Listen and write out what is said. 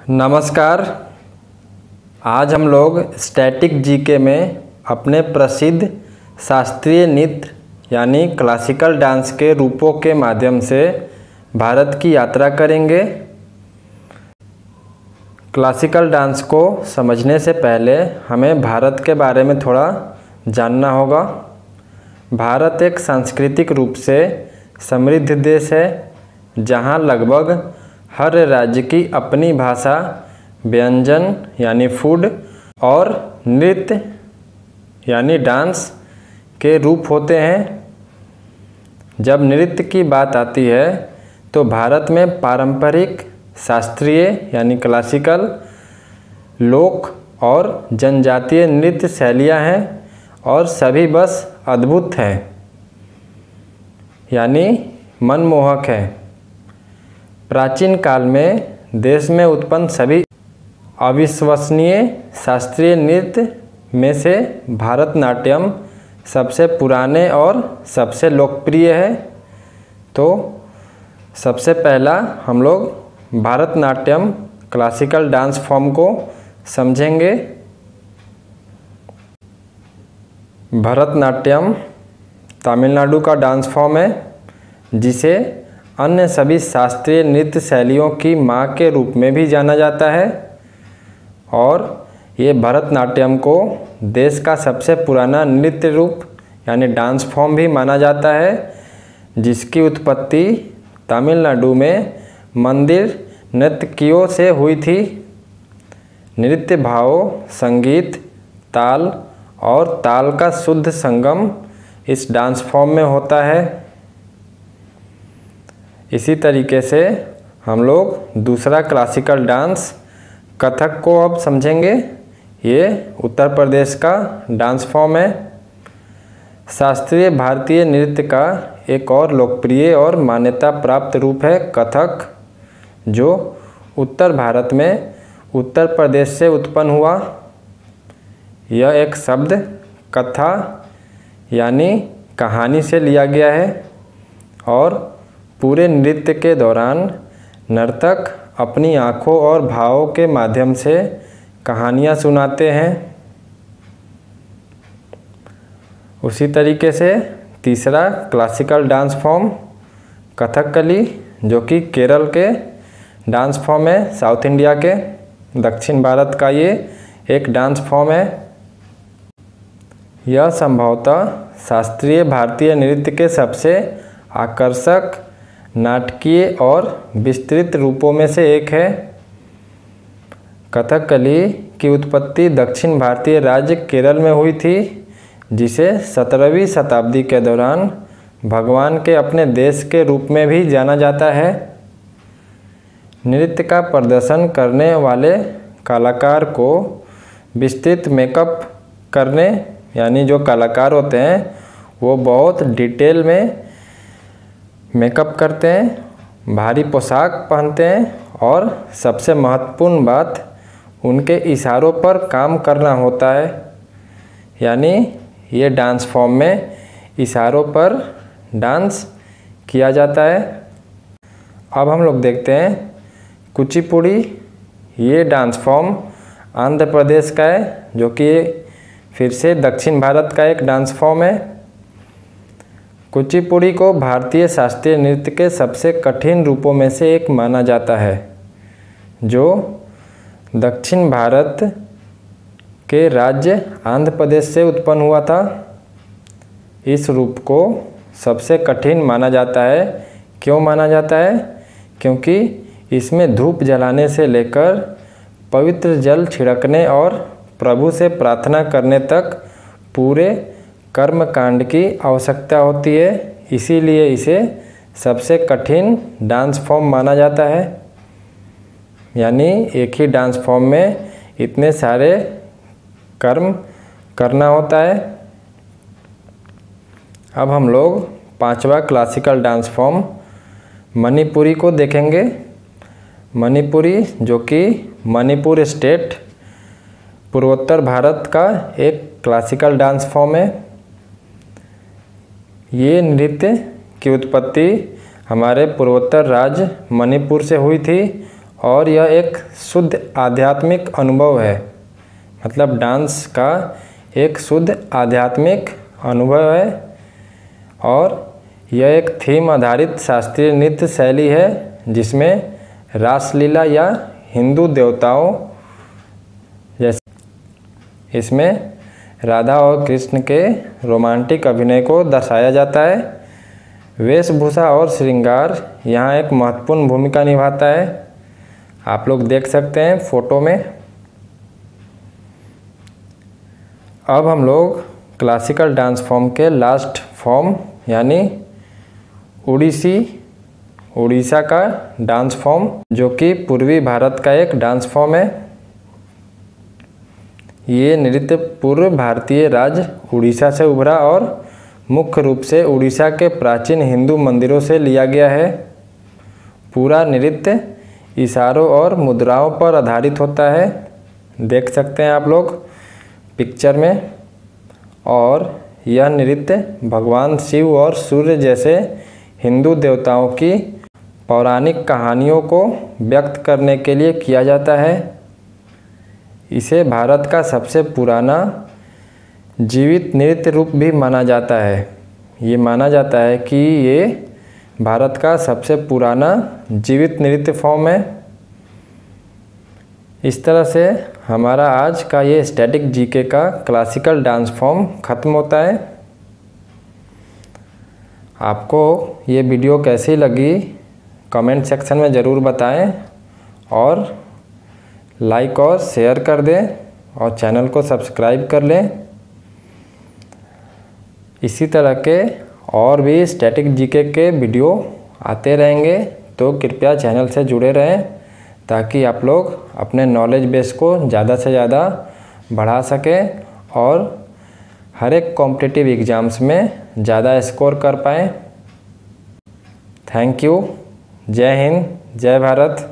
नमस्कार। आज हम लोग स्टैटिक जीके में अपने प्रसिद्ध शास्त्रीय नृत्य यानी क्लासिकल डांस के रूपों के माध्यम से भारत की यात्रा करेंगे। क्लासिकल डांस को समझने से पहले हमें भारत के बारे में थोड़ा जानना होगा। भारत एक सांस्कृतिक रूप से समृद्ध देश है, जहां लगभग हर राज्य की अपनी भाषा, व्यंजन यानी फूड और नृत्य यानी डांस के रूप होते हैं। जब नृत्य की बात आती है तो भारत में पारंपरिक, शास्त्रीय यानी क्लासिकल, लोक और जनजातीय नृत्य शैलियाँ हैं और सभी बस अद्भुत हैं यानी मनमोहक हैं। प्राचीन काल में देश में उत्पन्न सभी अविश्वसनीय शास्त्रीय नृत्य में से भरतनाट्यम सबसे पुराने और सबसे लोकप्रिय है। तो सबसे पहला हम लोग भरतनाट्यम क्लासिकल डांस फॉर्म को समझेंगे। भरतनाट्यम तमिलनाडु का डांस फॉर्म है, जिसे अन्य सभी शास्त्रीय नृत्य शैलियों की मां के रूप में भी जाना जाता है और ये भरतनाट्यम को देश का सबसे पुराना नृत्य रूप यानी डांस फॉर्म भी माना जाता है, जिसकी उत्पत्ति तमिलनाडु में मंदिर नर्तकियों से हुई थी। नृत्य भाव, संगीत, ताल और ताल का शुद्ध संगम इस डांस फॉर्म में होता है। इसी तरीके से हम लोग दूसरा क्लासिकल डांस कथक को अब समझेंगे। ये उत्तर प्रदेश का डांस फॉर्म है। शास्त्रीय भारतीय नृत्य का एक और लोकप्रिय और मान्यता प्राप्त रूप है कथक, जो उत्तर भारत में उत्तर प्रदेश से उत्पन्न हुआ। यह एक शब्द कथा यानी कहानी से लिया गया है और पूरे नृत्य के दौरान नर्तक अपनी आँखों और भावों के माध्यम से कहानियाँ सुनाते हैं। उसी तरीके से तीसरा क्लासिकल डांस फॉर्म कथकली, जो कि केरल के डांस फॉर्म है, साउथ इंडिया के दक्षिण भारत का ये एक डांस फॉर्म है। यह संभवतः शास्त्रीय भारतीय नृत्य के सबसे आकर्षक, नाटकीय और विस्तृत रूपों में से एक है। कथकली की उत्पत्ति दक्षिण भारतीय राज्य केरल में हुई थी, जिसे 17वीं शताब्दी के दौरान भगवान के अपने देश के रूप में भी जाना जाता है। नृत्य का प्रदर्शन करने वाले कलाकार को विस्तृत मेकअप करने यानी जो कलाकार होते हैं वो बहुत डिटेल में मेकअप करते हैं, भारी पोशाक पहनते हैं और सबसे महत्वपूर्ण बात, उनके इशारों पर काम करना होता है। यानी ये डांस फॉर्म में इशारों पर डांस किया जाता है। अब हम लोग देखते हैं कुचिपुड़ी। ये डांस फॉर्म आंध्र प्रदेश का है, जो कि फिर से दक्षिण भारत का एक डांस फॉर्म है। कुचिपुड़ी को भारतीय शास्त्रीय नृत्य के सबसे कठिन रूपों में से एक माना जाता है, जो दक्षिण भारत के राज्य आंध्र प्रदेश से उत्पन्न हुआ था। इस रूप को सबसे कठिन माना जाता है। क्यों माना जाता है? क्योंकि इसमें धूप जलाने से लेकर पवित्र जल छिड़कने और प्रभु से प्रार्थना करने तक पूरे कर्मकांड की आवश्यकता होती है। इसीलिए इसे सबसे कठिन डांस फॉर्म माना जाता है। यानी एक ही डांस फॉर्म में इतने सारे कर्म करना होता है। अब हम लोग पांचवा क्लासिकल डांस फॉर्म मणिपुरी को देखेंगे। मणिपुरी, जो कि मणिपुर स्टेट पूर्वोत्तर भारत का एक क्लासिकल डांस फॉर्म है। ये नृत्य की उत्पत्ति हमारे पूर्वोत्तर राज्य मणिपुर से हुई थी और यह एक शुद्ध आध्यात्मिक अनुभव है। मतलब डांस का एक शुद्ध आध्यात्मिक अनुभव है और यह एक थीम आधारित शास्त्रीय नृत्य शैली है जिसमें रासलीला या हिंदू देवताओं जैसे इसमें राधा और कृष्ण के रोमांटिक अभिनय को दर्शाया जाता है। वेशभूषा और श्रृंगार यहाँ एक महत्वपूर्ण भूमिका निभाता है। आप लोग देख सकते हैं फोटो में। अब हम लोग क्लासिकल डांस फॉर्म के लास्ट फॉर्म यानी उड़ीसा का डांस फॉर्म, जो कि पूर्वी भारत का एक डांस फॉर्म है। ये नृत्य पूर्व भारतीय राज्य उड़ीसा से उभरा और मुख्य रूप से उड़ीसा के प्राचीन हिंदू मंदिरों से लिया गया है। पूरा नृत्य इशारों और मुद्राओं पर आधारित होता है। देख सकते हैं आप लोग पिक्चर में। और यह नृत्य भगवान शिव और सूर्य जैसे हिंदू देवताओं की पौराणिक कहानियों को व्यक्त करने के लिए किया जाता है। इसे भारत का सबसे पुराना जीवित नृत्य रूप भी माना जाता है। ये माना जाता है कि ये भारत का सबसे पुराना जीवित नृत्य फॉर्म है। इस तरह से हमारा आज का ये स्टैटिक जीके का क्लासिकल डांस फॉर्म ख़त्म होता है। आपको ये वीडियो कैसी लगी कमेंट सेक्शन में ज़रूर बताएं और लाइक और शेयर कर दें और चैनल को सब्सक्राइब कर लें। इसी तरह के और भी स्टैटिक जीके के वीडियो आते रहेंगे, तो कृपया चैनल से जुड़े रहें ताकि आप लोग अपने नॉलेज बेस को ज़्यादा से ज़्यादा बढ़ा सकें और हर एक कॉम्पिटिटिव एग्ज़ाम्स में ज़्यादा स्कोर कर पाएँ। Thank you. जय हिंद, जय भारत।